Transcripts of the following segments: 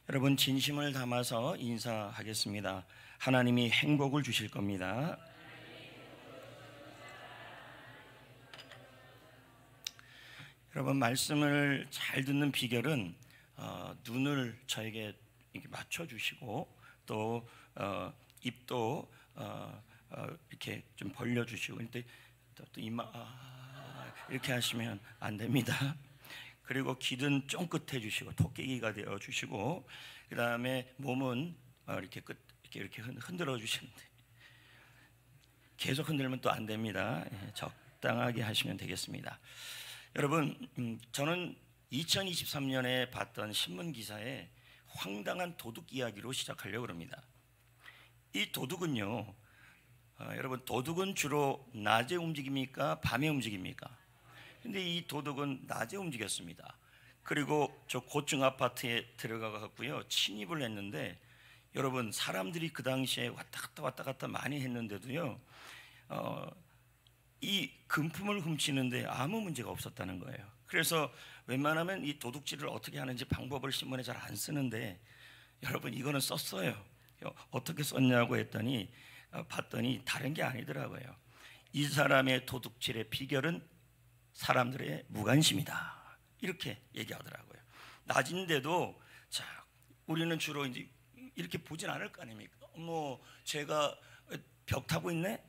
여러분 진심을 담아서 인사하겠습니다. 하나님이 행복을 주실 겁니다. 여러분 말씀을 잘 듣는 비결은 눈을 저에게 이렇게 맞춰주시고 또 입도 이렇게 좀 벌려주시고 근데 또 이마 이렇게 하시면 안 됩니다. 그리고 귀는 쫑긋해 주시고 토끼기가 되어 주시고 그 다음에 몸은 이렇게 흔들어 주시는데 계속 흔들면 또 안 됩니다. 적당하게 하시면 되겠습니다. 여러분 저는 2023년에 봤던 신문 기사에 황당한 도둑 이야기로 시작하려고 합니다. 이 도둑은요, 여러분 도둑은 주로 낮에 움직입니까? 밤에 움직입니까? 근데 이 도둑은 낮에 움직였습니다. 그리고 저 고층 아파트에 들어가 갖고요 침입을 했는데 여러분 사람들이 그 당시에 왔다 갔다 많이 했는데도요 이 금품을 훔치는데 아무 문제가 없었다는 거예요. 그래서 웬만하면 이 도둑질을 어떻게 하는지 방법을 신문에 잘 안 쓰는데 여러분 이거는 썼어요. 어떻게 썼냐고 했더니 봤더니 다른 게 아니더라고요. 이 사람의 도둑질의 비결은 사람들의 무관심이다. 이렇게 얘기하더라고요. 낮인데도 자, 우리는 주로 이제 이렇게 보진 않을 거 아닙니까? 뭐 제가 벽 타고 있네?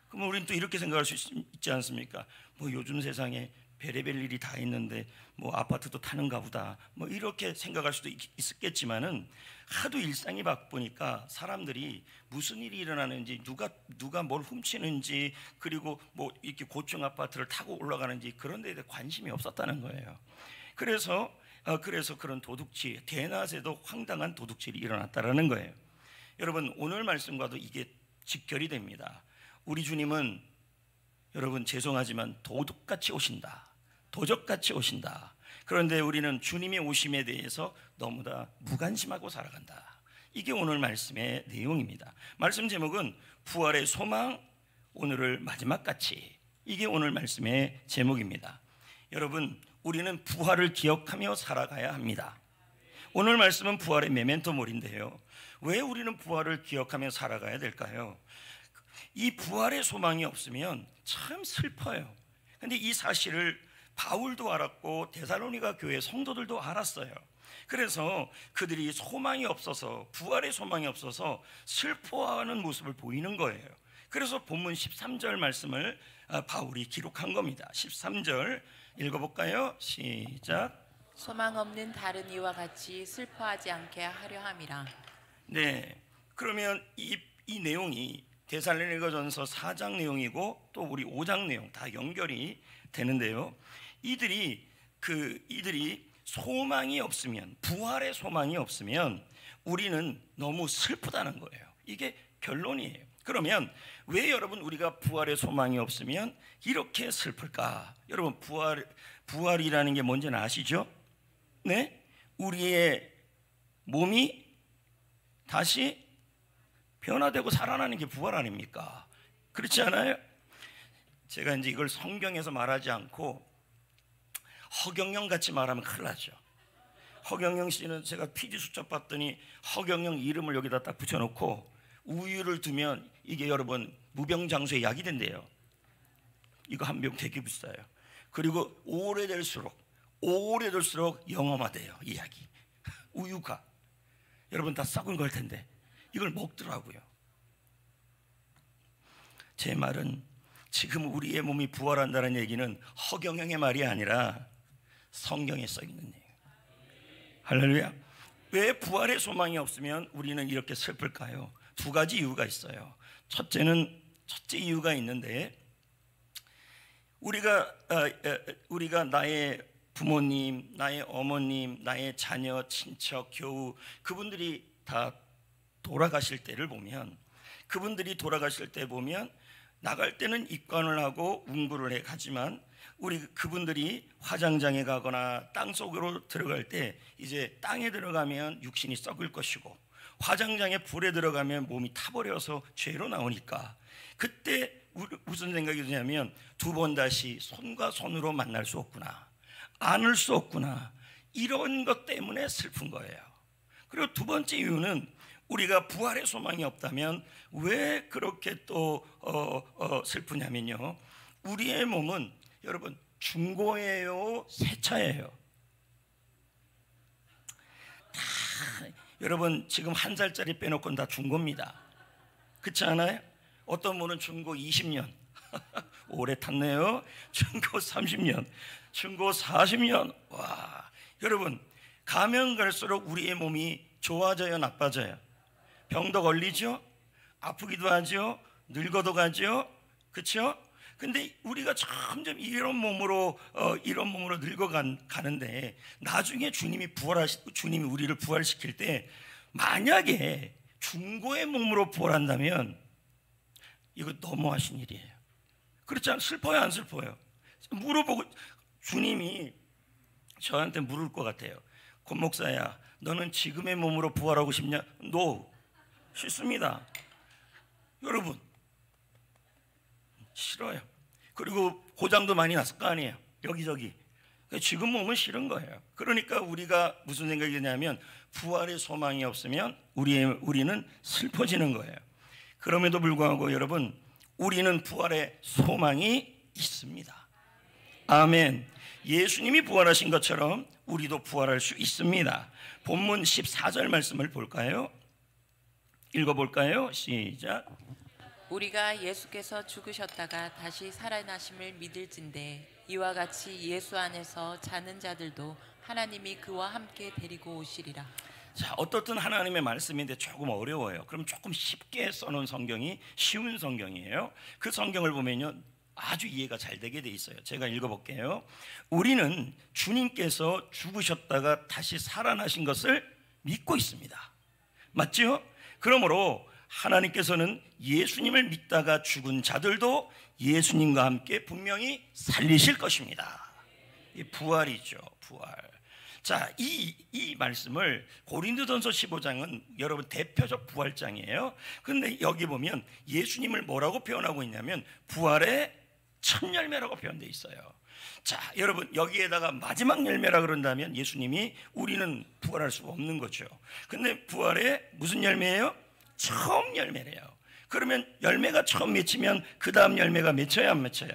그럼 우리는 또 이렇게 생각할 수 있지 않습니까? 뭐 요즘 세상에 별의별 일이 다 있는데 뭐 아파트도 타는가 보다. 뭐 이렇게 생각할 수도 있었겠지만은 하도 일상이 바쁘니까 사람들이 무슨 일이 일어나는지 누가 뭘 훔치는지 그리고 뭐 이렇게 고층 아파트를 타고 올라가는지 그런 데에 관심이 없었다는 거예요. 그래서 그런 도둑질, 대낮에도 황당한 도둑질이 일어났다라는 거예요. 여러분 오늘 말씀과도 이게 직결이 됩니다. 우리 주님은 여러분 죄송하지만 도둑같이 오신다. 도적같이 오신다. 그런데 우리는 주님의 오심에 대해서 너무나 무관심하고 살아간다. 이게 오늘 말씀의 내용입니다. 말씀 제목은 부활의 소망, 오늘을 마지막같이. 이게 오늘 말씀의 제목입니다. 여러분 우리는 부활을 기억하며 살아가야 합니다. 오늘 말씀은 부활의 메멘토몰인데요. 왜 우리는 부활을 기억하며 살아가야 될까요? 이 부활의 소망이 없으면 참 슬퍼요. 근데 이 사실을 바울도 알았고 데살로니가 교회 성도들도 알았어요. 그래서 그들이 소망이 없어서 부활의 소망이 없어서 슬퍼하는 모습을 보이는 거예요. 그래서 본문 13절 말씀을 바울이 기록한 겁니다. 13절 읽어볼까요? 시작. 소망 없는 다른 이와 같이 슬퍼하지 않게 하려 함이라. 네, 그러면 이 내용이 데살로니가전서 4장 내용이고 또 우리 5장 내용 다 연결이 되는데요. 이들이 소망이 없으면, 부활의 소망이 없으면 우리는 너무 슬프다는 거예요. 이게 결론이에요. 그러면 왜 여러분 우리가 부활의 소망이 없으면 이렇게 슬플까? 여러분 부활이라는 게 뭔지는 아시죠? 네? 우리의 몸이 다시 변화되고 살아나는 게 부활 아닙니까? 그렇지 않아요? 제가 이제 이걸 성경에서 말하지 않고 허경영 같이 말하면 큰일 나죠. 허경영 씨는 제가 PD 수첩 봤더니 허경영 이름을 여기다 딱 붙여놓고 우유를 두면 이게 여러분 무병장수의 약이 된대요. 이거 한 병 되게 비싸요. 그리고 오래될수록 영험하대요. 이 약이. 우유가 여러분 다 썩은 걸 텐데 이걸 먹더라고요. 제 말은 지금 우리의 몸이 부활한다는 얘기는 허경영의 말이 아니라 성경에 써 있는 얘기예요. 할렐루야. 왜 부활의 소망이 없으면 우리는 이렇게 슬플까요? 두 가지 이유가 있어요. 첫째 이유가 있는데 우리가 나의 부모님, 나의 어머님, 나의 자녀, 친척, 교우 그분들이 다 돌아가실 때를 보면 그분들이 돌아가실 때 보면 나갈 때는 입관을 하고 운구를 해 가지만 그분들이 화장장에 가거나 땅 속으로 들어갈 때 이제 땅에 들어가면 육신이 썩을 것이고 화장장에 불에 들어가면 몸이 타버려서 죄로 나오니까 그때 무슨 생각이 드냐면 두 번 다시 손과 손으로 만날 수 없구나, 안을 수 없구나, 이런 것 때문에 슬픈 거예요. 그리고 두 번째 이유는 우리가 부활의 소망이 없다면 왜 그렇게 또 슬프냐면요, 우리의 몸은 여러분 중고예요, 새 차예요? 다 여러분 지금 한 살짜리 빼놓고는 다 중고입니다. 그렇지 않아요? 어떤 분은 중고 20년 오래 탔네요. 중고 30년, 중고 40년. 와, 여러분 가면 갈수록 우리의 몸이 좋아져요, 나빠져요? 병도 걸리죠, 아프기도 하죠, 늙어도 가죠, 그렇죠? 근데 우리가 점점 이런 몸으로 늙어가는데 나중에 주님이 우리를 부활시킬 때 만약에 중고의 몸으로 부활한다면 이거 너무하신 일이에요. 그렇지 않아요? 슬퍼요, 안 슬퍼요? 물어보고 주님이 저한테 물을 것 같아요. 권 목사야, 너는 지금의 몸으로 부활하고 싶냐? No, 싫습니다. 여러분 싫어요. 그리고 고장도 많이 났을 거 아니에요, 여기저기. 지금 몸은 싫은 거예요. 그러니까 우리가 무슨 생각이 드냐면 부활의 소망이 없으면 우리는 슬퍼지는 거예요. 그럼에도 불구하고 여러분, 우리는 부활의 소망이 있습니다. 아멘. 예수님이 부활하신 것처럼 우리도 부활할 수 있습니다. 본문 14절 말씀을 볼까요? 읽어볼까요? 시작. 우리가 예수께서 죽으셨다가 다시 살아나심을 믿을진대 이와 같이 예수 안에서 자는 자들도 하나님이 그와 함께 데리고 오시리라. 자, 어떻든 하나님의 말씀인데 조금 어려워요. 그럼 조금 쉽게 써놓은 성경이 쉬운 성경이에요. 그 성경을 보면요 아주 이해가 잘 되게 돼 있어요. 제가 읽어볼게요. 우리는 주님께서 죽으셨다가 다시 살아나신 것을 믿고 있습니다. 맞죠? 그러므로 하나님께서는 예수님을 믿다가 죽은 자들도 예수님과 함께 분명히 살리실 것입니다. 이 부활이죠, 부활. 자, 이 말씀을 고린도전서 15장은 여러분 대표적 부활장이에요. 근데 여기 보면 예수님을 뭐라고 표현하고 있냐면 부활의 첫 열매라고 표현되어 있어요. 자, 여러분 여기에다가 마지막 열매라 그런다면 예수님이 우리는 부활할 수가 없는 거죠. 근데 부활의 무슨 열매예요? 처음 열매래요. 그러면 열매가 처음 맺히면 그 다음 열매가 맺혀야 안 맺혀야?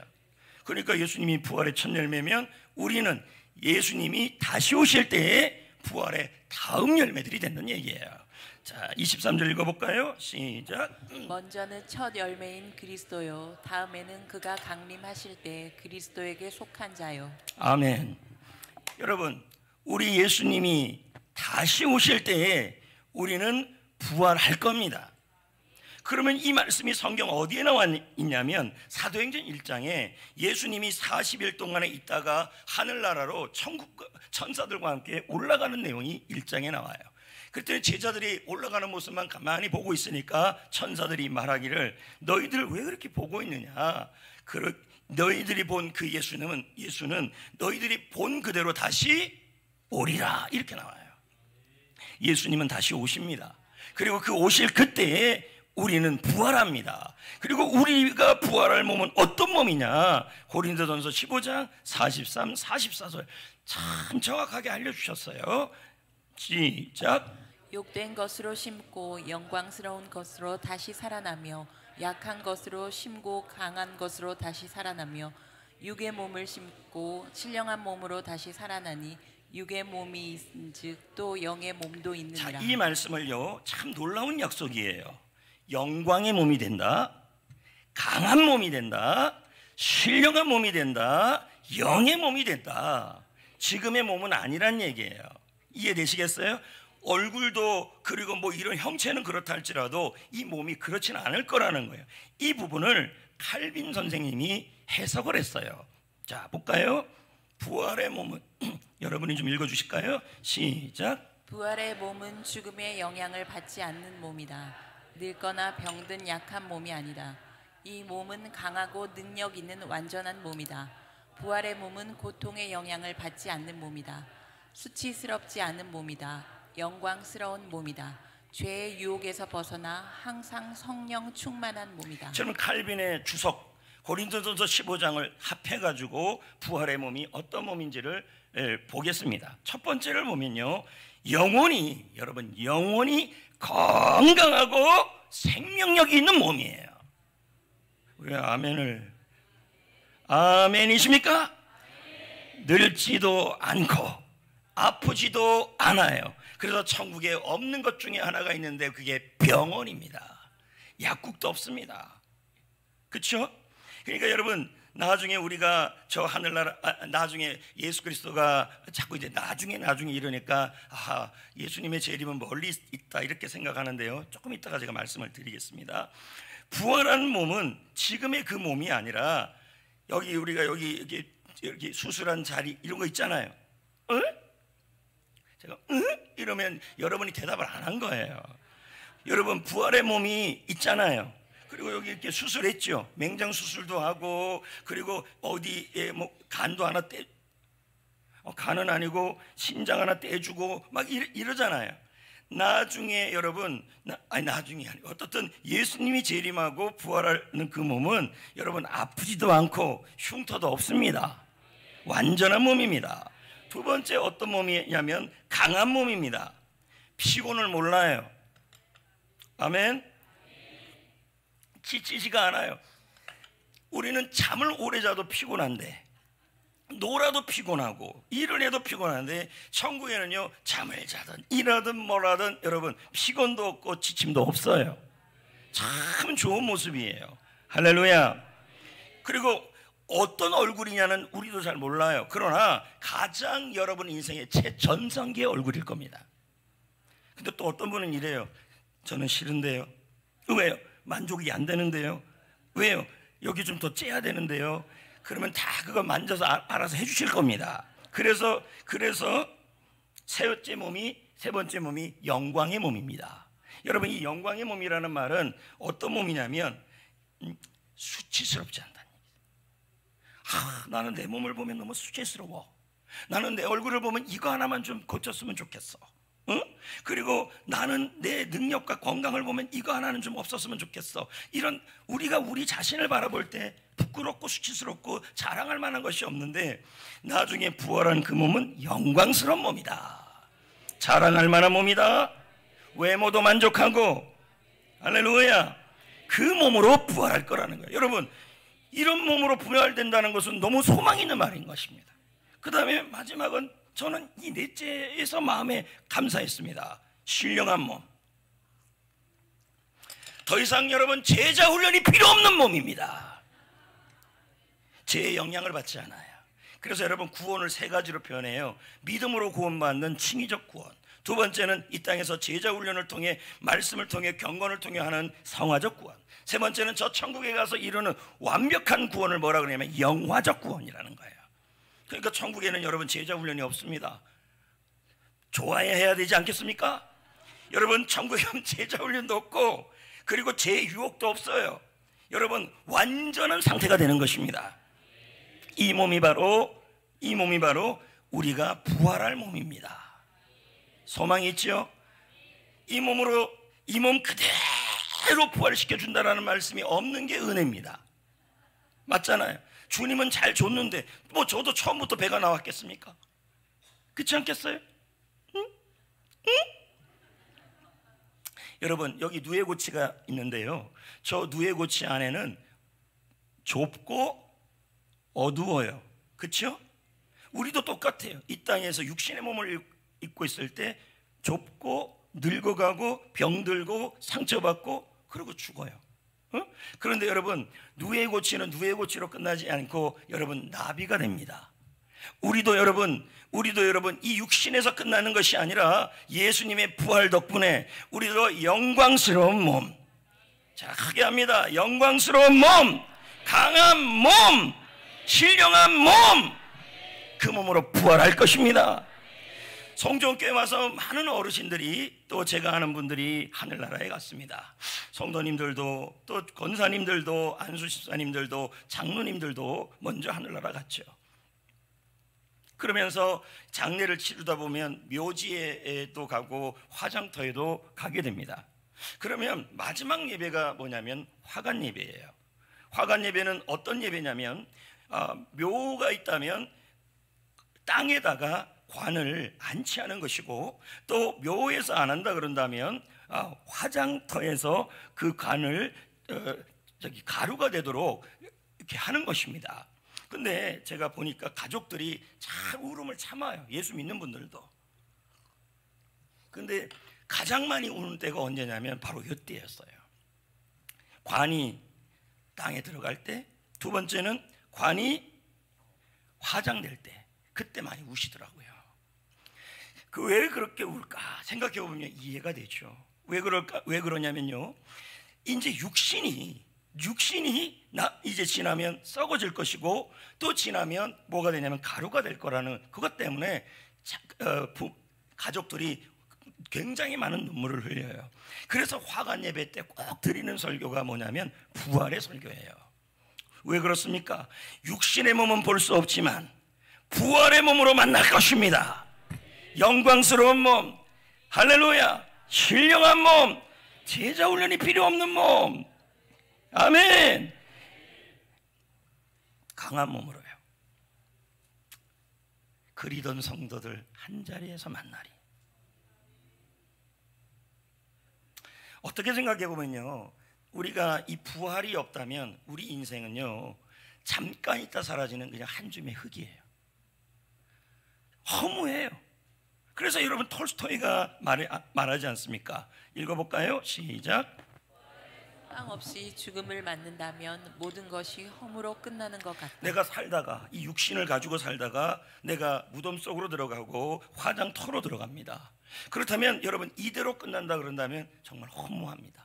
그러니까 예수님이 부활의 첫 열매면 우리는 예수님이 다시 오실 때에 부활의 다음 열매들이 된다는 얘기예요. 자, 23절 읽어볼까요? 시작. 먼저는 첫 열매인 그리스도요 다음에는 그가 강림하실 때 그리스도에게 속한 자요. 아멘. 여러분 우리 예수님이 다시 오실 때에 우리는 부활할 겁니다. 그러면 이 말씀이 성경 어디에 나와 있냐면 사도행전 1장에 예수님이 40일 동안에 있다가 하늘나라로 천사들과 함께 올라가는 내용이 1장에 나와요. 그때 제자들이 올라가는 모습만 가만히 보고 있으니까 천사들이 말하기를 너희들 왜 그렇게 보고 있느냐, 너희들이 본 그 예수는 너희들이 본 그대로 다시 오리라, 이렇게 나와요. 예수님은 다시 오십니다. 그리고 그 오실 그때에 우리는 부활합니다. 그리고 우리가 부활할 몸은 어떤 몸이냐? 고린도전서 15장 43, 44절 참 정확하게 알려주셨어요. 시작. 욕된 것으로 심고 영광스러운 것으로 다시 살아나며 약한 것으로 심고 강한 것으로 다시 살아나며 육의 몸을 심고 신령한 몸으로 다시 살아나니 육의 몸이 있은즉 또 영의 몸도 있느니라. 자, 이 말씀을요 참 놀라운 약속이에요. 영광의 몸이 된다, 강한 몸이 된다, 신령한 몸이 된다, 영의 몸이 된다. 지금의 몸은 아니란 얘기예요. 이해되시겠어요? 얼굴도 그리고 뭐 이런 형체는 그렇다 할지라도 이 몸이 그렇지는 않을 거라는 거예요. 이 부분을 칼빈 선생님이 해석을 했어요. 자, 볼까요? 부활의 몸은 여러분이 좀 읽어주실까요? 시작. 부활의 몸은 죽음의 영향을 받지 않는 몸이다. 늙거나 병든 약한 몸이 아니다. 이 몸은 강하고 능력 있는 완전한 몸이다. 부활의 몸은 고통의 영향을 받지 않는 몸이다. 수치스럽지 않은 몸이다. 영광스러운 몸이다. 죄의 유혹에서 벗어나 항상 성령 충만한 몸이다. 저는 칼빈의 주석 고린도전서 15장을 합해가지고 부활의 몸이 어떤 몸인지를 보겠습니다. 첫 번째를 보면요, 영혼이, 여러분, 영혼이 건강하고 생명력이 있는 몸이에요. 왜 아멘이십니까? 늙지도 않고 아프지도 않아요. 그래서 천국에 없는 것 중에 하나가 있는데 그게 병원입니다. 약국도 없습니다. 그렇죠? 그러니까 여러분, 나중에 우리가 저 하늘나라, 나중에 예수 그리스도가 자꾸 이제 나중에 이러니까 예수님의 재림은 멀리 있다 이렇게 생각하는데요, 조금 이따가 제가 말씀을 드리겠습니다. 부활한 몸은 지금의 그 몸이 아니라 우리가 여기 수술한 자리 이런 거 있잖아요. 제가 이러면 여러분이 대답을 안 한 거예요. 여러분, 부활의 몸이 있잖아요. 그리고 여기 이렇게 수술했죠. 맹장 수술도 하고, 그리고 어디에 뭐 간도 하나 간은 아니고 신장 하나 떼주고 막 이러잖아요. 나중에 여러분, 나중이 아니고 어떻든 예수님이 재림하고 부활하는 그 몸은 여러분 아프지도 않고 흉터도 없습니다. 완전한 몸입니다. 두 번째 어떤 몸이냐면 강한 몸입니다. 피곤을 몰라요. 아멘. 지치지가 않아요. 우리는 잠을 오래 자도 피곤한데, 놀아도 피곤하고, 일을 해도 피곤한데, 천국에는요, 잠을 자든 일하든 뭐라든 여러분 피곤도 없고 지침도 없어요. 참 좋은 모습이에요. 할렐루야. 그리고 어떤 얼굴이냐는 우리도 잘 몰라요. 그러나 가장 여러분 인생의 최전성기의 얼굴일 겁니다. 근데 또 어떤 분은 이래요. 저는 싫은데요. 왜요? 만족이 안 되는데요. 왜요? 여기 좀 더 째야 되는데요. 그러면 다 그거 만져서 알아서 해주실 겁니다. 그래서 세 번째 몸이 영광의 몸입니다. 여러분, 이 영광의 몸이라는 말은 어떤 몸이냐면 수치스럽지 않다는 얘기예요. 나는 내 몸을 보면 너무 수치스러워. 나는 내 얼굴을 보면 이거 하나만 좀 고쳤으면 좋겠어. 그리고 나는 내 능력과 건강을 보면 이거 하나는 좀 없었으면 좋겠어. 이런, 우리가 우리 자신을 바라볼 때 부끄럽고 수치스럽고 자랑할 만한 것이 없는데, 나중에 부활한 그 몸은 영광스러운 몸이다. 자랑할 만한 몸이다. 외모도 만족하고, 할렐루야, 그 몸으로 부활할 거라는 거예요. 여러분, 이런 몸으로 부활된다는 것은 너무 소망 있는 말인 것입니다. 그 다음에 마지막은 저는 이 넷째에서 마음에 감사했습니다. 신령한 몸. 더 이상 여러분 제자 훈련이 필요 없는 몸입니다. 죄의 영향을 받지 않아요. 그래서 여러분, 구원을 세 가지로 표현해요. 믿음으로 구원받는 칭의적 구원, 두 번째는 이 땅에서 제자 훈련을 통해, 말씀을 통해, 경건을 통해 하는 성화적 구원, 세 번째는 저 천국에 가서 이루는 완벽한 구원을 뭐라 그러냐면 영화적 구원이라는 거예요. 그러니까 천국에는 여러분 제자 훈련이 없습니다. 좋아해야 되지 않겠습니까? 여러분, 천국에 가면 제자 훈련도 없고, 그리고 제 유혹도 없어요. 여러분, 완전한 상태가 되는 것입니다. 이 몸이 바로 우리가 부활할 몸입니다. 소망이 있죠? 이 몸 그대로 부활시켜 준다라는 말씀이 없는 게 은혜입니다. 맞잖아요. 주님은 잘 줬는데 뭐 저도 처음부터 배가 나왔겠습니까? 그렇지 않겠어요? 응? 여러분, 여기 누에고치가 있는데요, 저 누에고치 안에는 좁고 어두워요. 그렇죠? 우리도 똑같아요. 이 땅에서 육신의 몸을 입고 있을 때 좁고 늙어가고 병들고 상처받고 그러고 죽어요. 그런데 여러분, 누에고치는 누에고치로 끝나지 않고 여러분 나비가 됩니다. 우리도 여러분 이 육신에서 끝나는 것이 아니라 예수님의 부활 덕분에 우리도 영광스러운 몸, 자, 크게 합니다. 영광스러운 몸, 강한 몸, 신령한 몸, 그 몸으로 부활할 것입니다. 성전교회 와서 많은 어르신들이, 또 제가 아는 분들이 하늘나라에 갔습니다. 성도님들도, 또 권사님들도, 안수집사님들도, 장로님들도 먼저 하늘나라 갔죠. 그러면서 장례를 치르다 보면 묘지에도 가고 화장터에도 가게 됩니다. 그러면 마지막 예배가 뭐냐면 화관 예배예요. 화관 예배는 어떤 예배냐면 묘가 있다면 땅에다가 관을 안치하는 것이고, 또 묘에서 안 한다 그런다면 화장터에서 그 관을 가루가 되도록 이렇게 하는 것입니다. 근데 제가 보니까 가족들이 잘 울음을 참아요, 예수 믿는 분들도. 근데 가장 많이 우는 때가 언제냐면 바로 이때였어요. 관이 땅에 들어갈 때, 두 번째는 관이 화장될 때, 그때 많이 우시더라고요. 왜 그렇게 울까 생각해 보면 이해가 되죠. 왜 그럴까? 왜 그러냐면요, 이제 육신이 이제 지나면 썩어질 것이고, 또 지나면 뭐가 되냐면 가루가 될 거라는 그것 때문에 가족들이 굉장히 많은 눈물을 흘려요. 그래서 화관 예배 때 꼭 드리는 설교가 뭐냐면 부활의 설교예요. 왜 그렇습니까? 육신의 몸은 볼 수 없지만 부활의 몸으로 만날 것입니다. 영광스러운 몸, 할렐루야, 신령한 몸, 제자 훈련이 필요 없는 몸, 아멘. 강한 몸으로요. 그리던 성도들 한자리에서 만나리. 어떻게 생각해 보면요, 우리가 이 부활이 없다면 우리 인생은요, 잠깐 있다 사라지는 그냥 한 줌의 흙이에요. 허무해요. 그래서 여러분 톨스토이가 말하지 않습니까? 읽어볼까요? 시작. 빵 없이 죽음을 맞는다면 모든 것이 허무로 끝나는 것 같다. 내가 살다가 이 육신을 가지고 살다가 내가 무덤 속으로 들어가고 화장터로 들어갑니다. 그렇다면 여러분 이대로 끝난다 그런다면 정말 허무합니다.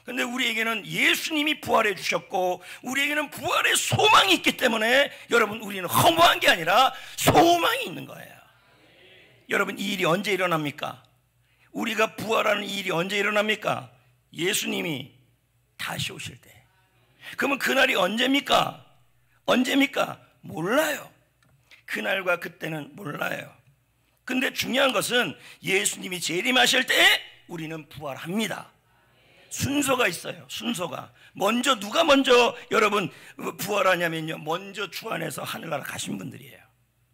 그런데 우리에게는 예수님이 부활해 주셨고 우리에게는 부활의 소망이 있기 때문에 여러분 우리는 허무한 게 아니라 소망이 있는 거예요. 여러분 이 일이 언제 일어납니까? 우리가 부활하는 이 일이 언제 일어납니까? 예수님이 다시 오실 때. 그러면 그날이 언제입니까? 언제입니까? 몰라요. 그날과 그때는 몰라요. 근데 중요한 것은 예수님이 재림하실 때 우리는 부활합니다. 순서가 있어요. 순서가. 누가 먼저 여러분 부활하냐면요, 먼저 주 안에서 하늘나라 가신 분들이에요.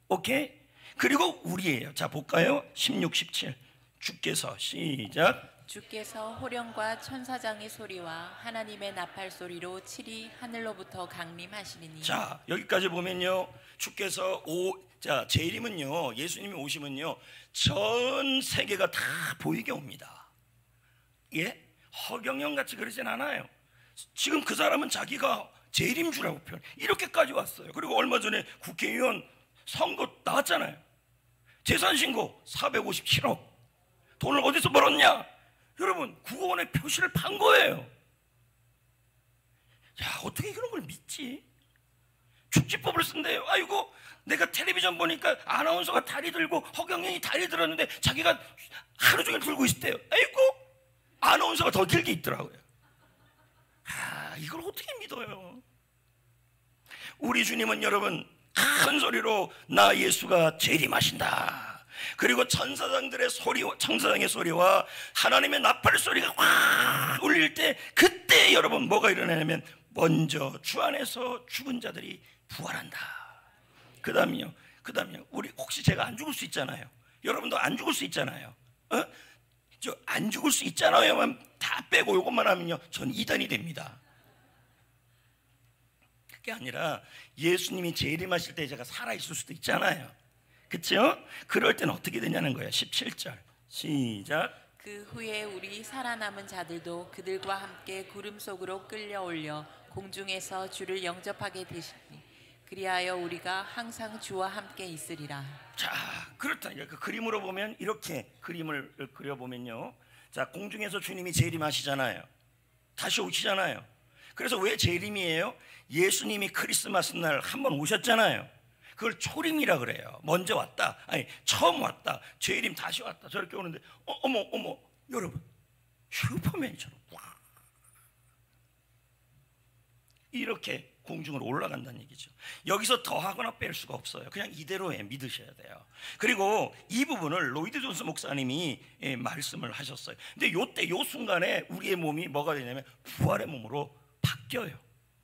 오케이? 그리고 우리예요. 자 볼까요? 16, 17 주께서 시작. 주께서 호령과 천사장의 소리와 하나님의 나팔 소리로 칠이 하늘로부터 강림하시리니. 자 여기까지 보면요, 주께서 재림은요, 예수님이 오시면요 전 세계가 다 보이게 옵니다. 예? 허경영 같이 그러진 않아요. 지금 그 사람은 자기가 재림주라고 표현, 이렇게까지 왔어요. 그리고 얼마 전에 국회의원 선거 나왔잖아요. 재산신고 457억. 돈을 어디서 벌었냐? 여러분 국어원에 표시를 판 거예요. 야, 어떻게 그런 걸 믿지? 축지법을 쓴대요. 아이고, 내가 텔레비전 보니까 아나운서가 다리 들고 허경영이 다리 들었는데 자기가 하루 종일 들고 있었대요. 아이고, 아나운서가 더 길게 있더라고요. 이걸 어떻게 믿어요? 우리 주님은 여러분 큰 소리로 나 예수가 재림하신다. 그리고 천사장의 소리와 하나님의 나팔 소리가 확 울릴 때, 그때 여러분 뭐가 일어나냐면 먼저 주 안에서 죽은 자들이 부활한다. 그 다음이요, 우리 혹시 제가 안 죽을 수 있잖아요. 여러분도 안 죽을 수 있잖아요. 안 죽을 수 있잖아요만 다 빼고 이것만 하면요, 전 이단이 됩니다. 그게 아니라 예수님이 재림하실 때 제가 살아있을 수도 있잖아요. 그렇죠? 그럴 때는 어떻게 되냐는 거예요. 17절 시작. 그 후에 우리 살아남은 자들도 그들과 함께 구름 속으로 끌려 올려 공중에서 주를 영접하게 되시니 그리하여 우리가 항상 주와 함께 있으리라. 자, 그렇다니까. 그 그림으로 보면, 이렇게 그림을 그려보면요, 자, 공중에서 주님이 재림하시잖아요. 다시 오시잖아요. 그래서 왜 재림이에요? 예수님이 크리스마스 날 한 번 오셨잖아요. 그걸 초림이라 그래요. 먼저 왔다, 아니 처음 왔다, 재림 다시 왔다, 저렇게 오는데 어머 여러분, 슈퍼맨처럼 이렇게 공중으로 올라간다는 얘기죠. 여기서 더하거나 뺄 수가 없어요. 그냥 이대로에 믿으셔야 돼요. 그리고 이 부분을 로이드 존스 목사님이 말씀을 하셨어요. 근데 요 순간에 우리의 몸이 뭐가 되냐면 부활의 몸으로 바뀌어요.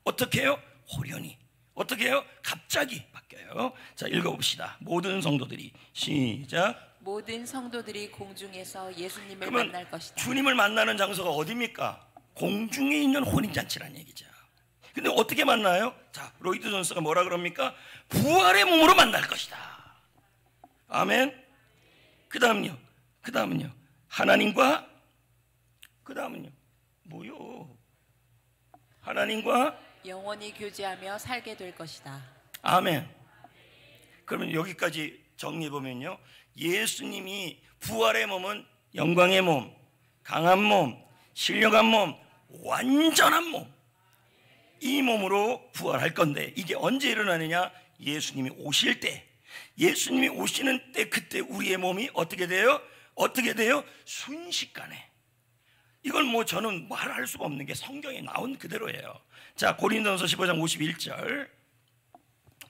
어떻게 해요? 호련히. 어떻게 해요? 갑자기 바뀌어요. 자, 읽어봅시다. 모든 성도들이. 시작. 모든 성도들이 공중에서 예수님을 그러면 만날 것이다. 주님을 만나는 장소가 어디입니까? 공중에 있는 혼인잔치란 얘기죠. 근데 어떻게 만나요? 자, 로이드 존스가 뭐라 그럽니까? 부활의 몸으로 만날 것이다. 아멘. 그 다음은요. 하나님과, 그 다음은요. 뭐요? 하나님과 영원히 교제하며 살게 될 것이다. 아멘. 그러면 여기까지 정리해보면요, 예수님이 부활의 몸은 영광의 몸, 강한 몸, 신령한 몸, 완전한 몸, 이 몸으로 부활할 건데, 이게 언제 일어나느냐? 예수님이 오실 때. 예수님이 오시는 때, 그때 우리의 몸이 어떻게 돼요? 순식간에. 이걸 뭐 저는 말할 수가 없는 게 성경에 나온 그대로예요. 자, 고린도전서 15장 51절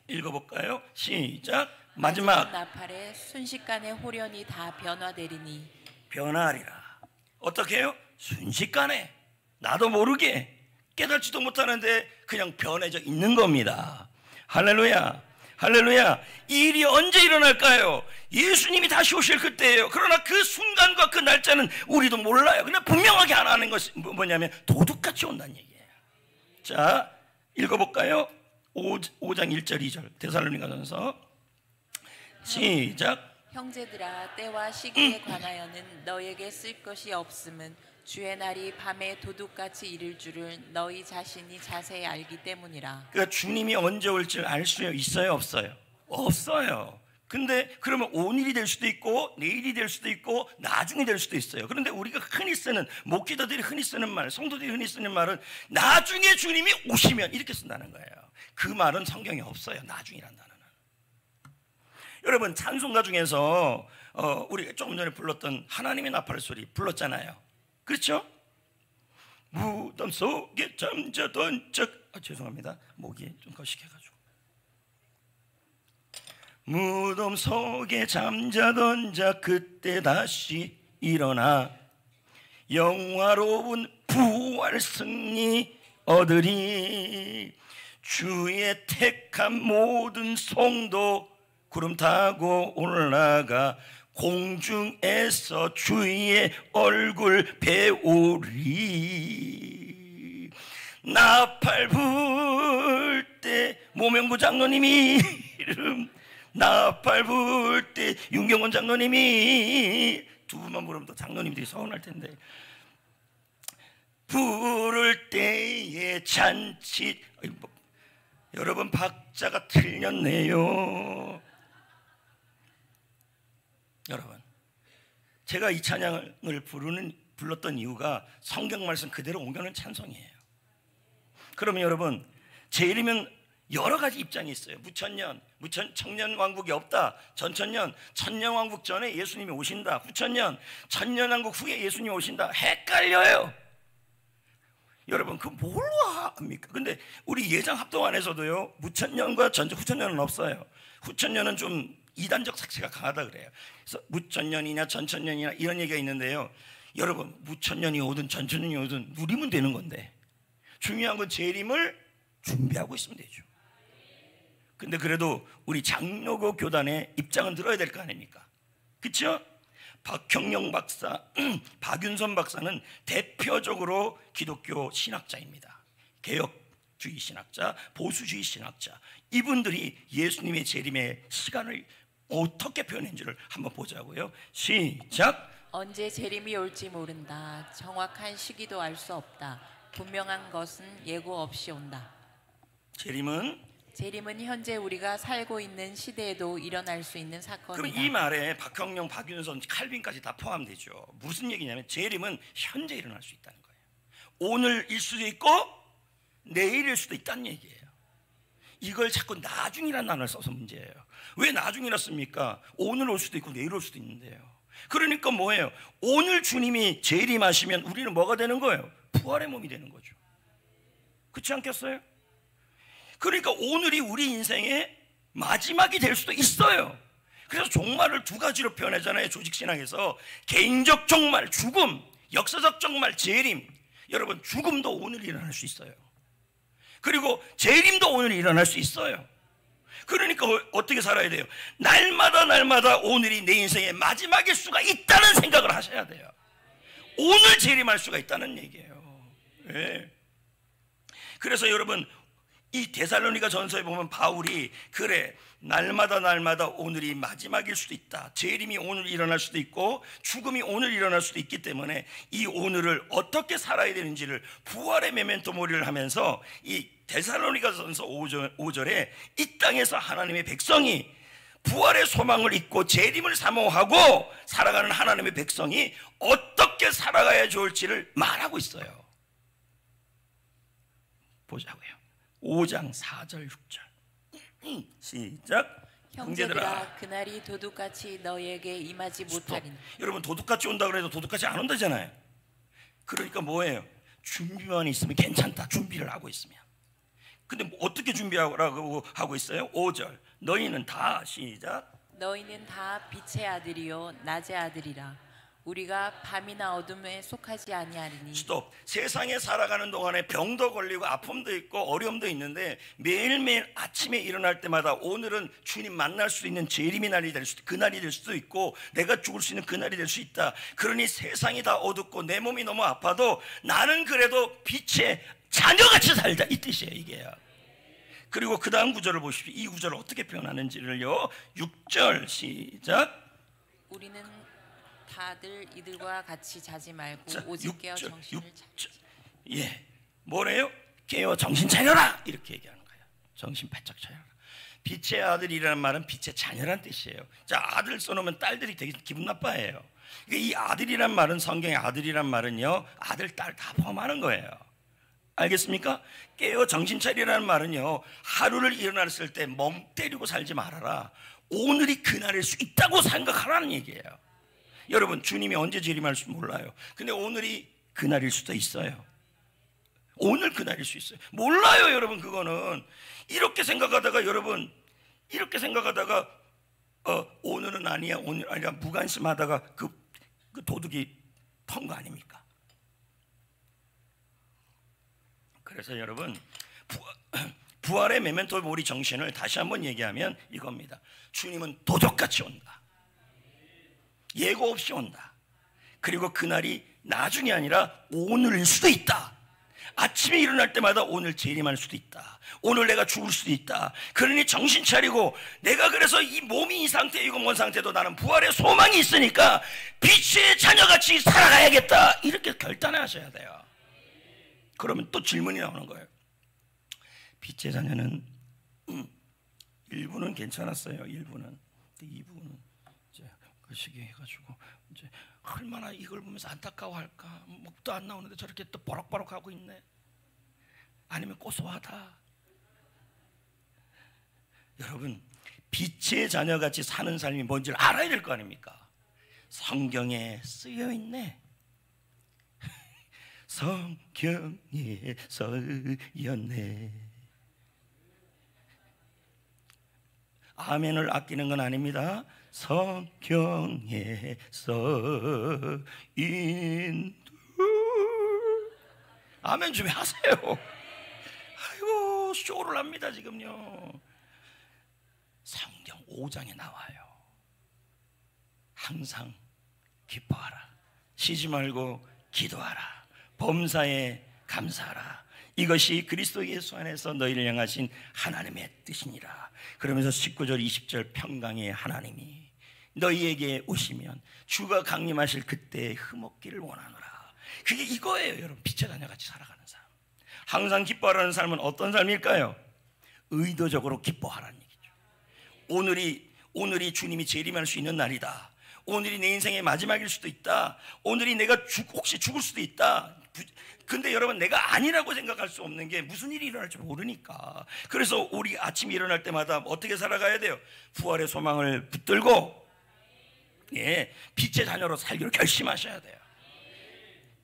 읽어볼까요? 시작. 마지막 나팔에 순식간에 호련히 다 변화되리니. 변화하리라. 어떻게 해요? 순식간에, 나도 모르게, 깨닫지도 못하는데 그냥 변해져 있는 겁니다. 할렐루야. 할렐루야. 이 일이 언제 일어날까요? 예수님이 다시 오실 그때예요. 그러나 그 순간과 그 날짜는 우리도 몰라요. 그냥 분명하게 하는 것이 뭐냐면 도둑같이 온다는 얘기예요. 자, 읽어볼까요? 5장 1절 2절 데살로니가전서 시작. 형제들아, 때와 시기에 관하여는 너에게 쓸 것이 없음은 주의 날이 밤에 도둑같이 이를 줄을 너희 자신이 자세히 알기 때문이라. 그러니까 주님이 언제 올지 알 수 있어요, 없어요? 없어요. 근데 그러면 오늘이 될 수도 있고 내일이 될 수도 있고 나중에 될 수도 있어요. 그런데 우리가 흔히 쓰는, 목기자들이 흔히 쓰는 말, 성도들이 흔히 쓰는 말은 나중에 주님이 오시면, 이렇게 쓴다는 거예요. 그 말은 성경에 없어요. 나중이란 단어는. 여러분, 찬송가 중에서 우리가 조금 전에 불렀던 하나님의 나팔 소리 불렀잖아요. 그렇죠? 무덤 속에 잠자던 죄송합니다. 목이 좀 거식해가지고. 무덤 속에 잠자던 자 그때 다시 일어나 영화로운 부활 승리 얻으리. 주의 택한 모든 성도 구름 타고 올라가 공중에서 주의 얼굴 배우리. 나팔 불 때 모명구 장로님이 이름, 나팔 불 때 윤경원 장로님이, 두 분만 부르면 또 장로님들이 서운할 텐데, 부를 때의 잔치. 여러분, 박자가 틀렸네요. 여러분, 제가 이 찬양을 불렀던 이유가 성경 말씀 그대로 옮겨놓은 찬송이에요. 그러면 여러분, 제 이름은 여러 가지 입장이 있어요. 무천년, 청년왕국이 없다. 전천년, 천년왕국 전에 예수님이 오신다. 후천년, 천년왕국 후에 예수님이 오신다. 헷갈려요. 여러분, 그 뭘로 합니까? 근데 우리 예장 합동안에서도요, 무천년과 후천년은 없어요. 후천년은 좀 이단적 색채가 강하다 그래요. 그래서 무천년이냐 전천년이냐 이런 얘기가 있는데요. 여러분, 무천년이 오든 전천년이 오든 누리면 되는 건데, 중요한 건 재림을 준비하고 있으면 되죠. 근데 그래도 우리 장로교 교단의 입장은 들어야 될 거 아닙니까? 그렇죠? 박형영 박사, 박윤선 박사는 대표적으로 기독교 신학자입니다. 개혁주의 신학자, 보수주의 신학자. 이분들이 예수님의 재림의 시간을 어떻게 표현했는지를 한번 보자고요. 시작. 언제 재림이 올지 모른다. 정확한 시기도 알 수 없다. 분명한 것은 예고 없이 온다. 재림은 현재 우리가 살고 있는 시대에도 일어날 수 있는 사건이다. 그럼 이 말에 박형영, 박윤선, 칼빈까지 다 포함되죠. 무슨 얘기냐면 재림은 현재 일어날 수 있다는 거예요. 오늘일 수도 있고 내일일 수도 있다는 얘기예요. 이걸 자꾸 나중이라는 단어를 써서 문제예요. 왜 나중이라 씁니까? 오늘 올 수도 있고 내일 올 수도 있는데요. 그러니까 뭐예요? 오늘 주님이 재림하시면 우리는 뭐가 되는 거예요? 부활의 몸이 되는 거죠. 그렇지 않겠어요? 그러니까 오늘이 우리 인생의 마지막이 될 수도 있어요. 그래서 종말을 두 가지로 표현하잖아요. 조직신학에서 개인적 종말, 죽음, 역사적 종말, 재림. 여러분, 죽음도 오늘 일어날 수 있어요. 그리고 재림도 오늘 일어날 수 있어요. 그러니까 어떻게 살아야 돼요? 날마다 오늘이 내 인생의 마지막일 수가 있다는 생각을 하셔야 돼요. 오늘 재림할 수가 있다는 얘기예요. 네. 그래서 여러분, 이 데살로니가 전서에 보면 바울이 그래, 날마다 오늘이 마지막일 수도 있다, 재림이 오늘 일어날 수도 있고 죽음이 오늘 일어날 수도 있기 때문에 이 오늘을 어떻게 살아야 되는지를 부활의 메멘토 모리를 하면서 이 데살로니가 전서 5절에 이 땅에서 하나님의 백성이 부활의 소망을 잊고 재림을 사모하고 살아가는 하나님의 백성이 어떻게 살아가야 좋을지를 말하고 있어요. 보자고요. 5장 4절 6절 시작. 형제들아, 그날이 도둑같이 너희에게 임하지 못하리니. 여러분, 도둑같이 온다 그래도 도둑같이 안 온다잖아요. 그러니까 뭐예요? 준비만 있으면 괜찮다. 준비를 하고 있으면. 근데 어떻게 준비하라고 하고 있어요? 5절 너희는 다 시작. 너희는 다 빛의 아들이요 낮의 아들이라. 우리가 밤이나 어둠에 속하지 아니하리니. 스톱. 세상에 살아가는 동안에 병도 걸리고 아픔도 있고 어려움도 있는데 매일매일 아침에 일어날 때마다 오늘은 주님 만날 수 있는 재림의 날이 될 수도, 그날이 될 수도 있고 내가 죽을 수 있는 그날이 될 수 있다. 그러니 세상이 다 어둡고 내 몸이 너무 아파도 나는 그래도 빛의 자녀같이 살자, 이 뜻이에요. 이게요. 그리고 그 다음 구절을 보십시오. 이 구절을 어떻게 표현하는지를요. 6절 시작. 우리는 다들 이들과 같이 자지 말고 자, 오직 깨어 정신을 차려. 예, 뭐래요? 깨어 정신 차려라, 이렇게 얘기하는 거예요. 정신 바짝 차려라. 빛의 아들이라는 말은 빛의 자녀란 뜻이에요. 자, 아들 써놓으면 딸들이 되게 기분 나빠해요. 이 아들이란 말은, 성경의 아들이란 말은요, 아들, 딸 다 포함하는 거예요. 알겠습니까? 깨어 정신 차리라는 말은요, 하루를 일어났을 때 멍 때리고 살지 말아라. 오늘이 그날일 수 있다고 생각하라는 얘기예요. 여러분, 주님이 언제 재림할지 몰라요. 근데 오늘이 그날일 수도 있어요. 오늘 그날일 수 있어요. 몰라요, 여러분. 그거는 이렇게 생각하다가 여러분, 이렇게 생각하다가 오늘은 아니야, 오늘 아니야 무관심하다가 그 도둑이 턴 거 아닙니까? 그래서 여러분, 부활의 메멘토 모리 정신을 다시 한번 얘기하면 이겁니다. 주님은 도둑같이 온다. 예고 없이 온다. 그리고 그날이 나중이 아니라 오늘일 수도 있다. 아침에 일어날 때마다 오늘 재림할 수도 있다. 오늘 내가 죽을 수도 있다. 그러니 정신 차리고, 내가 그래서 이 몸이 이 상태이고 뭔 상태도 나는 부활의 소망이 있으니까 빛의 자녀같이 살아가야겠다, 이렇게 결단하셔야 돼요. 그러면 또 질문이 나오는 거예요. 빛의 자녀는 일부는 괜찮았어요. 일부는. 근데 2부는 이제 그 시기 해가지고 이제 얼마나 이걸 보면서 안타까워할까. 목도 안 나오는데 저렇게 또 버럭버럭 하고 있네. 아니면 고소하다. 여러분, 빛의 자녀같이 사는 삶이 뭔지를 알아야 될 거 아닙니까? 성경에 쓰여 있네. 성경에 써였네. 아멘을 아끼는 건 아닙니다. 성경에 써인 아멘 좀 하세요. 아이고, 쇼를 합니다 지금요. 성경 5장에 나와요. 항상 기뻐하라. 쉬지 말고 기도하라. 범사에 감사하라. 이것이 그리스도 예수 안에서 너희를 향하신 하나님의 뜻이니라. 그러면서 19절 20절 평강의 하나님이 너희에게 오시면 주가 강림하실 그때에 흠없기를 원하노라. 그게 이거예요, 여러분. 빛의 자녀같이 살아가는 삶. 항상 기뻐하라는 삶은 어떤 삶일까요? 의도적으로 기뻐하라는 얘기죠. 오늘이 주님이 재림할 수 있는 날이다. 오늘이 내 인생의 마지막일 수도 있다. 오늘이 내가 혹시 죽을 수도 있다. 근데 여러분, 내가 아니라고 생각할 수 없는 게 무슨 일이 일어날지 모르니까. 그래서 우리 아침에 일어날 때마다 어떻게 살아가야 돼요? 부활의 소망을 붙들고, 예, 빛의 자녀로 살기로 결심하셔야 돼요.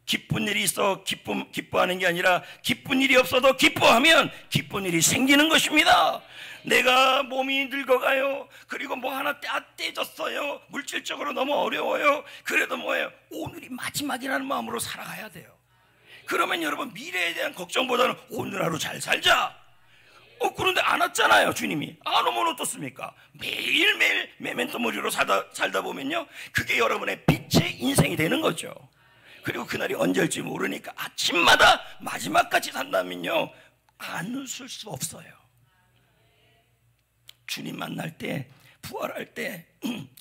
기쁜 일이 있어 기뻐하는 게 아니라 기쁜 일이 없어도 기뻐하면 기쁜 일이 생기는 것입니다. 내가 몸이 늙어가요. 그리고 뭐 하나 떼졌어요. 물질적으로 너무 어려워요. 그래도 뭐예요? 오늘이 마지막이라는 마음으로 살아가야 돼요. 그러면 여러분 미래에 대한 걱정보다는 오늘 하루 잘 살자. 그런데 안 왔잖아요. 주님이 안 오면 어떻습니까? 매일매일 메멘토 모리로 살다 보면요, 그게 여러분의 빛의 인생이 되는 거죠. 그리고 그날이 언제 올지 모르니까 아침마다 마지막까지 산다면요, 안 웃을 수 없어요. 주님 만날 때, 부활할 때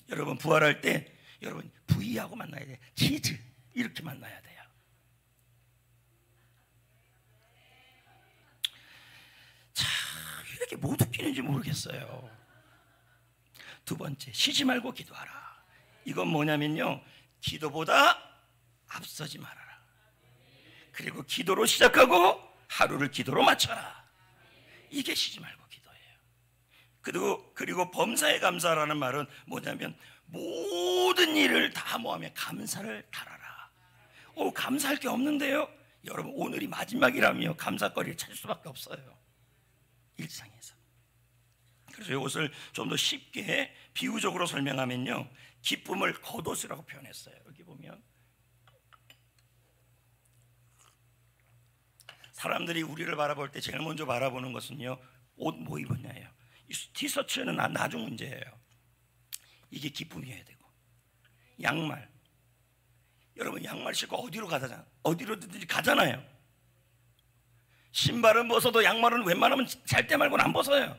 여러분 부활할 때 여러분 V하고 만나야 돼요. 치즈 이렇게 만나야 돼요. 자, 이렇게 못 웃기는지 모르겠어요. 두 번째, 쉬지 말고 기도하라. 이건 뭐냐면요, 기도보다 앞서지 말아라. 그리고 기도로 시작하고 하루를 기도로 마쳐라. 이게 쉬지 말고 기도예요. 그리고 범사에 감사라는 말은 뭐냐면 모든 일을 다 모하며 감사를 달아라. 감사할 게 없는데요, 여러분 오늘이 마지막이라며 감사거리를 찾을 수밖에 없어요, 일상에서. 그래서 이것을 좀 더 쉽게 비유적으로 설명하면요, 기쁨을 겉옷이라고 표현했어요. 여기 보면 사람들이 우리를 바라볼 때 제일 먼저 바라보는 것은요, 옷 뭐 입었냐예요. 티셔츠는 나중 문제예요. 이게 기쁨이어야 되고, 양말, 여러분 양말 신고 어디로든지 가잖아요. 신발은 벗어도 양말은 웬만하면 잘 때 말고는 안 벗어요.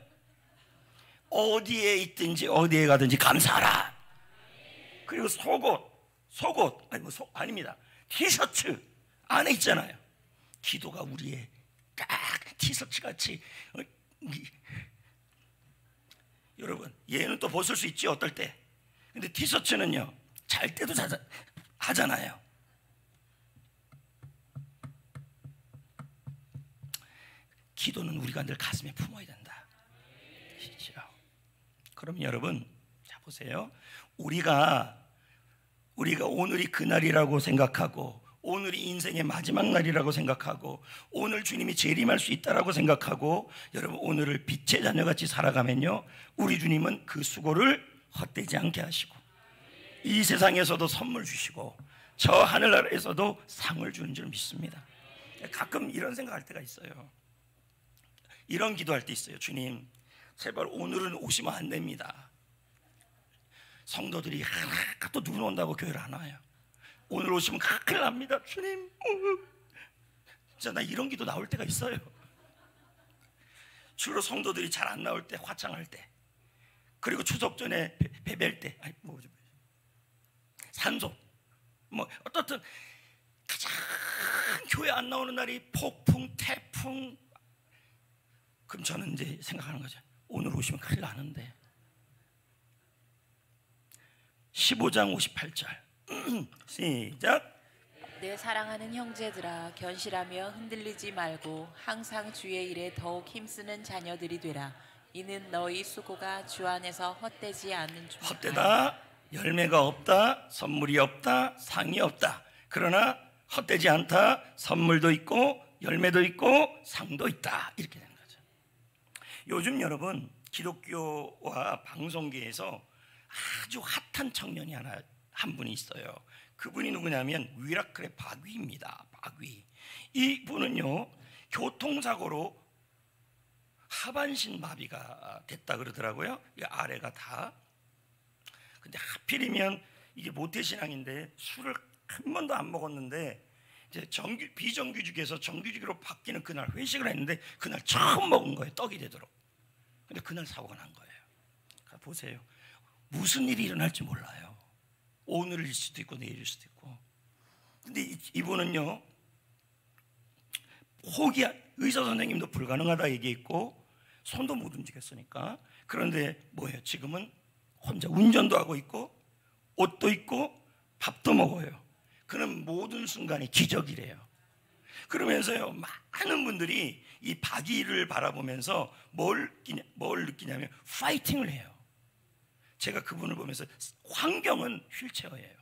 어디에 있든지 어디에 가든지 감사하라. 그리고 속옷 아닙니다. 티셔츠 안에 있잖아요. 기도가 우리의 딱 티셔츠 같이 여러분, 얘는 또 벗을 수 있지 어떨 때. 근데 티셔츠는요, 잘 때도 하잖아요. 기도는 우리가 늘 가슴에 품어야 된다. 아시죠? 그럼 여러분, 자 보세요. 우리가 오늘이 그날이라고 생각하고, 오늘이 인생의 마지막 날이라고 생각하고, 오늘 주님이 재림할 수 있다라고 생각하고, 여러분 오늘을 빛의 자녀같이 살아가면요, 우리 주님은 그 수고를 헛되지 않게 하시고 이 세상에서도 선물 주시고 저 하늘나라에서도 상을 주는 줄 믿습니다. 가끔 이런 생각할 때가 있어요. 이런 기도할 때 있어요. 주님, 제발 오늘은 오시면 안 됩니다. 성도들이 하나도 눈 온다고 교회를 안 와요. 오늘 오시면 큰일 납니다. 주님, 진짜 나 이런 기도 나올 때가 있어요. 주로 성도들이 잘 안 나올 때, 화창할 때, 그리고 추석 전에 배벨 때, 산소, 어떻든 가장 교회 안 나오는 날이 폭풍, 태풍. 그럼 저는 이제 생각하는 거죠. 오늘 오시면 큰일 나는데. 15장 58절 시작. 내 사랑하는 형제들아, 견실하며 흔들리지 말고 항상 주의 일에 더욱 힘쓰는 자녀들이 되라. 이는 너희 수고가 주 안에서 헛되지 않는 줄. 헛되다, 열매가 없다, 선물이 없다, 상이 없다. 그러나 헛되지 않다, 선물도 있고 열매도 있고 상도 있다. 이렇게 되는 거죠. 요즘 여러분, 기독교와 방송계에서 아주 핫한 청년이 한 분이 있어요. 그분이 누구냐면 위라클의 박위입니다. 박위. 이분은요, 교통사고로 하반신 마비가 됐다 그러더라고요. 이 아래가 다. 근데 하필이면 이게 모태신앙인데 술을 한 번도 안 먹었는데 이제 비정규직에서 정규직으로 바뀌는 그날 회식을 했는데 그날 처음 먹은 거예요. 떡이 되도록. 근데 그날 사고가 난 거예요. 그러니까 보세요. 무슨 일이 일어날지 몰라요. 오늘일 수도 있고 내일일 수도 있고. 근데 이분은요, 의사 선생님도 불가능하다 얘기했고 손도 못 움직였으니까. 그런데 뭐예요? 지금은 혼자 운전도 하고 있고 옷도 입고 밥도 먹어요. 그는 모든 순간이 기적이래요. 그러면서요, 많은 분들이 이 박이를 바라보면서 뭘 느끼냐면 파이팅을 해요. 제가 그분을 보면서 환경은 휠체어예요.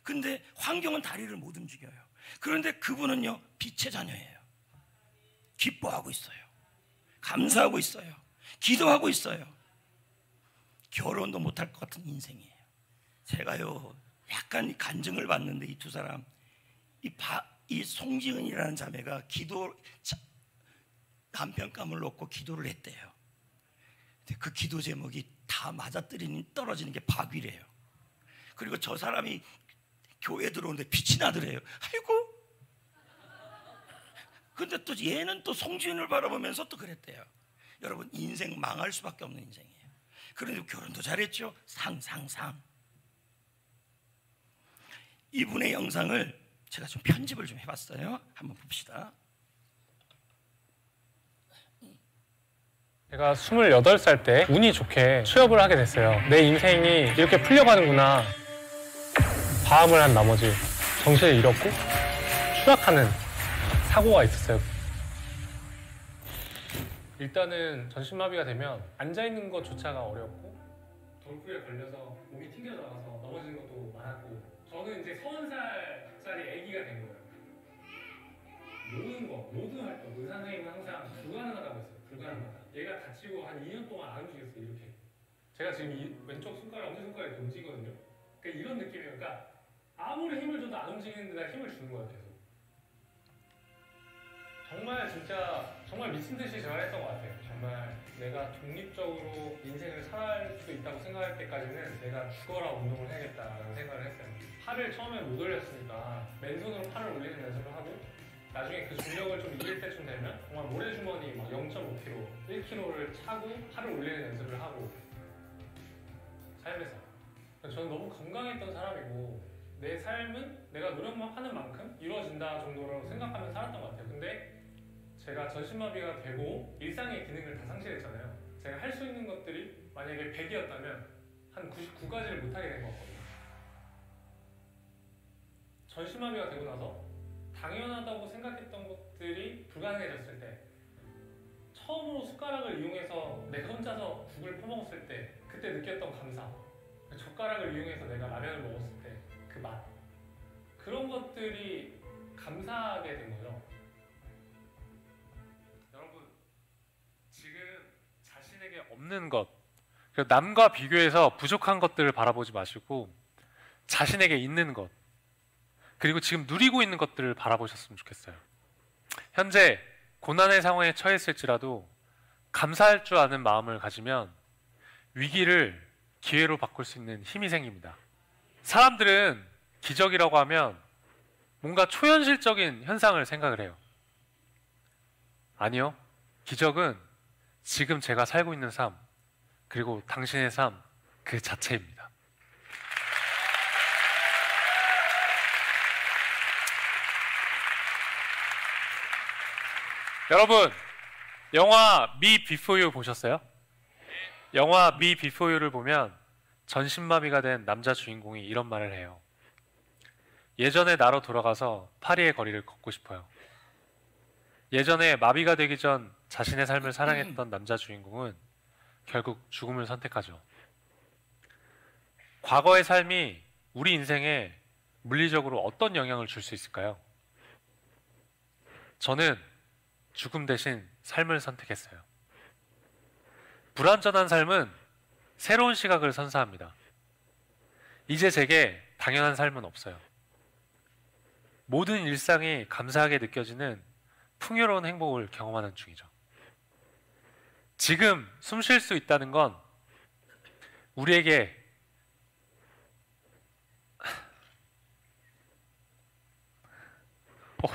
근데 환경은 다리를 못 움직여요. 그런데 그분은요, 빛의 자녀예요. 기뻐하고 있어요. 감사하고 있어요. 기도하고 있어요. 결혼도 못할 것 같은 인생이에요. 제가요, 약간 간증을 받는데 이 두 사람, 이 송지은이라는 자매가 남편감을 놓고 기도를 했대요. 근데 그 기도 제목이 다 떨어지는 게 박위래요. 그리고 저 사람이 교회 들어오는데 빛이 나더래요. 아이고. 근데 또 얘는 또 송지은을 바라보면서 또 그랬대요. 여러분, 인생 망할 수밖에 없는 인생이에요. 그런데 결혼도 잘했죠. 상. 이분의 영상을 제가 좀 편집을 좀 해봤어요. 한번 봅시다. 제가 28살 때 운이 좋게 취업을 하게 됐어요. 내 인생이 이렇게 풀려가는구나. 과음을 한 나머지 정신을 잃었고 추락하는 사고가 있었어요. 일단은 전신마비가 되면 앉아있는 것조차가 어렵고 덩굴에 걸려서 몸이 튕겨 나가서 넘어지는 것도 많았고, 저는 이제 30살짜리 아기가 된 거예요. 모든 활동, 의사 선생님은 항상 불가능하다고 했어요. 불가능하다. 얘가 다치고 한 2년 동안 안 움직였어요. 이렇게. 제가 지금 이 왼쪽 손가락, 엄지손가락이 움직이거든요. 그러니까 이런 느낌이에요. 그러니까 아무리 힘을 줘도 안 움직이는 데다 힘을 주는 거예요. 계속. 정말 진짜 정말 미친 듯이 재활했던 것 같아요. 정말 내가 독립적으로 인생을 살아갈 수 있다고 생각할 때까지는 내가 죽어라 운동을 해야겠다라는 생각을 했어요. 팔을 처음에 못 올렸으니까 맨손으로 팔을 올리는 연습을 하고, 나중에 그 중력을 좀 이길 때쯤 되면 정말 모래주머니 막 0.5kg, 1kg를 차고 팔을 올리는 연습을 하고 삶에서. 저는 너무 건강했던 사람이고 내 삶은 내가 노력만 하는 만큼 이루어진다 정도로 생각하면서 살았던 것 같아요. 근데 제가 전신마비가 되고 일상의 기능을 다 상실했잖아요. 제가 할 수 있는 것들이 만약에 100이었다면 한 99가지를 못하게 된 거거든요. 전신마비가 되고 나서 당연하다고 생각했던 것들이 불가능해졌을 때, 처음으로 숟가락을 이용해서 내가 혼자서 국을 퍼먹었을 때 그때 느꼈던 감사, 젓가락을 이용해서 내가 라면을 먹었을 때 그 맛, 그런 것들이 감사하게 된 거죠. 여러분, 지금 자신에게 없는 것, 남과 비교해서 부족한 것들을 바라보지 마시고 자신에게 있는 것, 그리고 지금 누리고 있는 것들을 바라보셨으면 좋겠어요. 현재 고난의 상황에 처했을지라도 감사할 줄 아는 마음을 가지면 위기를 기회로 바꿀 수 있는 힘이 생깁니다. 사람들은 기적이라고 하면 뭔가 초현실적인 현상을 생각을 해요. 아니요. 기적은 지금 제가 살고 있는 삶, 그리고 당신의 삶 그 자체입니다. 여러분, 영화 Me Before You 보셨어요? 영화 Me Before You를 보면 전신마비가 된 남자 주인공이 이런 말을 해요. 예전의 나로 돌아가서 파리의 거리를 걷고 싶어요. 예전에 마비가 되기 전 자신의 삶을 사랑했던 남자 주인공은 결국 죽음을 선택하죠. 과거의 삶이 우리 인생에 물리적으로 어떤 영향을 줄 수 있을까요? 저는 죽음 대신 삶을 선택했어요. 불완전한 삶은 새로운 시각을 선사합니다. 이제 제게 당연한 삶은 없어요. 모든 일상이 감사하게 느껴지는 풍요로운 행복을 경험하는 중이죠. 지금 숨 쉴 수 있다는 건 우리에게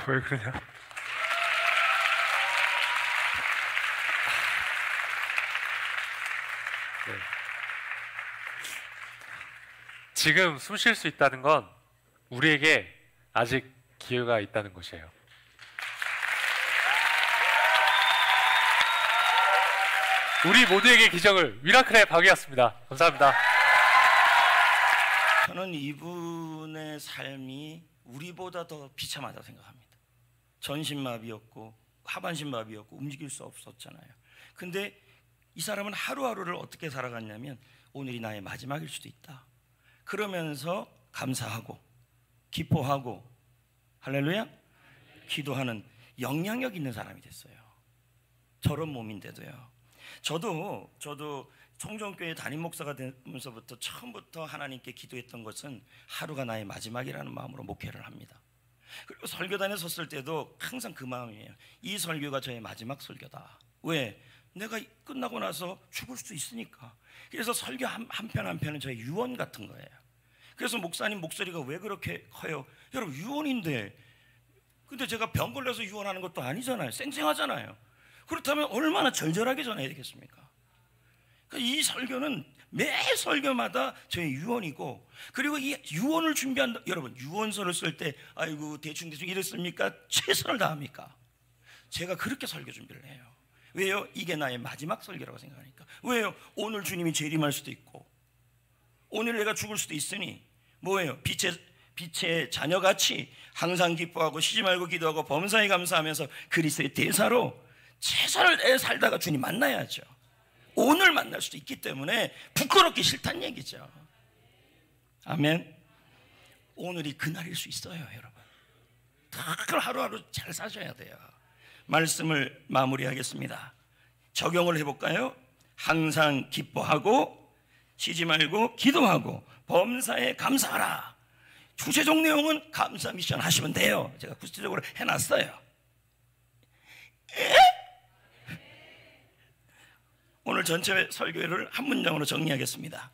왜 그러냐? 네. 지금 숨 쉴 수 있다는 건 우리에게 아직 기회가 있다는 것이에요. 우리 모두에게 기적을, 미라클의 박이었습니다. 감사합니다. 저는 이분의 삶이 우리보다 더 비참하다고 생각합니다. 전신마비였고 하반신마비였고 움직일 수 없었잖아요. 근데 이 사람은 하루하루를 어떻게 살아갔냐면 오늘이 나의 마지막일 수도 있다. 그러면서 감사하고 기뻐하고 할렐루야 기도하는 영향력 있는 사람이 됐어요. 저런 몸인데도요. 저도 청정교회 담임 목사가 되면서부터 처음부터 하나님께 기도했던 것은 하루가 나의 마지막이라는 마음으로 목회를 합니다. 그리고 설교단에 섰을 때도 항상 그 마음이에요. 이 설교가 저의 마지막 설교다. 왜? 내가 끝나고 나서 죽을 수 있으니까. 그래서 설교 한 편 한 편은 저의 유언 같은 거예요. 그래서 목사님 목소리가 왜 그렇게 커요? 여러분, 유언인데, 근데 제가 병 걸려서 유언하는 것도 아니잖아요. 쌩쌩하잖아요. 그렇다면 얼마나 절절하게 전해야 되겠습니까? 그러니까 이 설교는 매 설교마다 저의 유언이고, 그리고 이 유언을 준비한다. 여러분, 유언서를 쓸 때 아이고 대충 이랬습니까? 최선을 다합니까? 제가 그렇게 설교 준비를 해요. 왜요? 이게 나의 마지막 설교라고 생각하니까. 왜요? 오늘 주님이 재림할 수도 있고, 오늘 내가 죽을 수도 있으니 뭐예요? 빛의 자녀같이 항상 기뻐하고 쉬지 말고 기도하고 범사에 감사하면서 그리스도의 대사로 최선을 다해 살다가 주님 만나야죠. 오늘 만날 수도 있기 때문에 부끄럽기 싫다는 얘기죠. 아멘. 오늘이 그날일 수 있어요, 여러분. 다 하루하루 잘 사셔야 돼요. 말씀을 마무리하겠습니다. 적용을 해볼까요? 항상 기뻐하고 쉬지 말고 기도하고 범사에 감사하라. 주제적 내용은 감사 미션 하시면 돼요. 제가 구체적으로 해놨어요. 오늘 전체 설교를 한 문장으로 정리하겠습니다.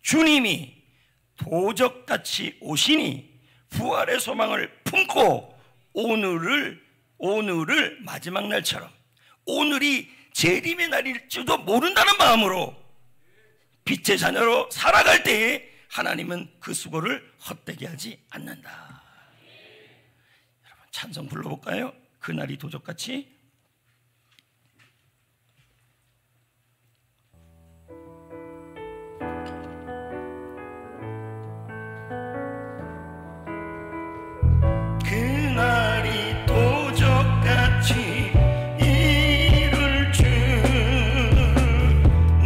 주님이 도적같이 오시니 부활의 소망을 품고 오늘을 마지막 날처럼, 오늘이 재림의 날일지도 모른다는 마음으로 빛의 자녀로 살아갈 때에 하나님은 그 수고를 헛되게 하지 않는다. 여러분, 찬송 불러볼까요? 그날이 도적같이. 그날이 도적같이 이룰 줄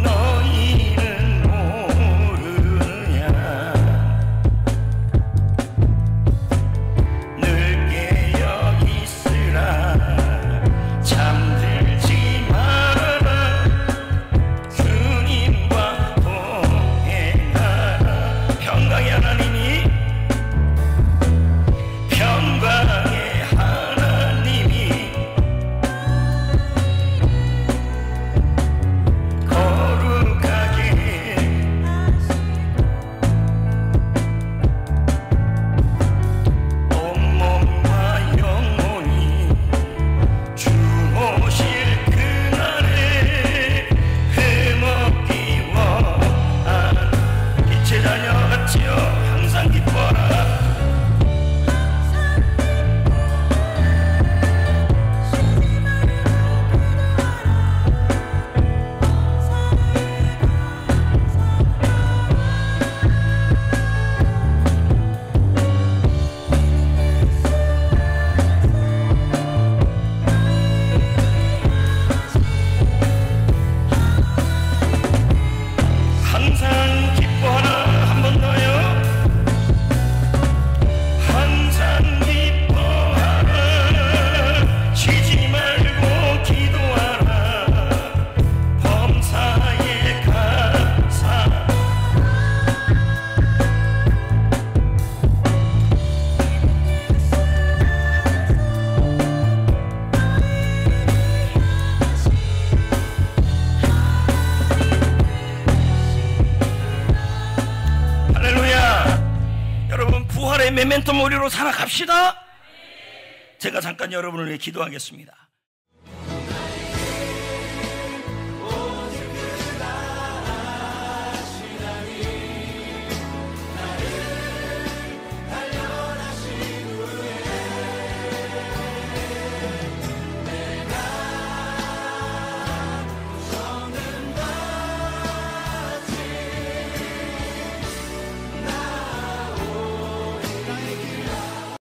너희는 모르느냐. 늘 깨어 있으라. 잠들지 마라. 주님과 동행하라. 평강의 하나님이 메멘토 모리로 살아갑시다. 제가 잠깐 여러분을 위해 기도하겠습니다.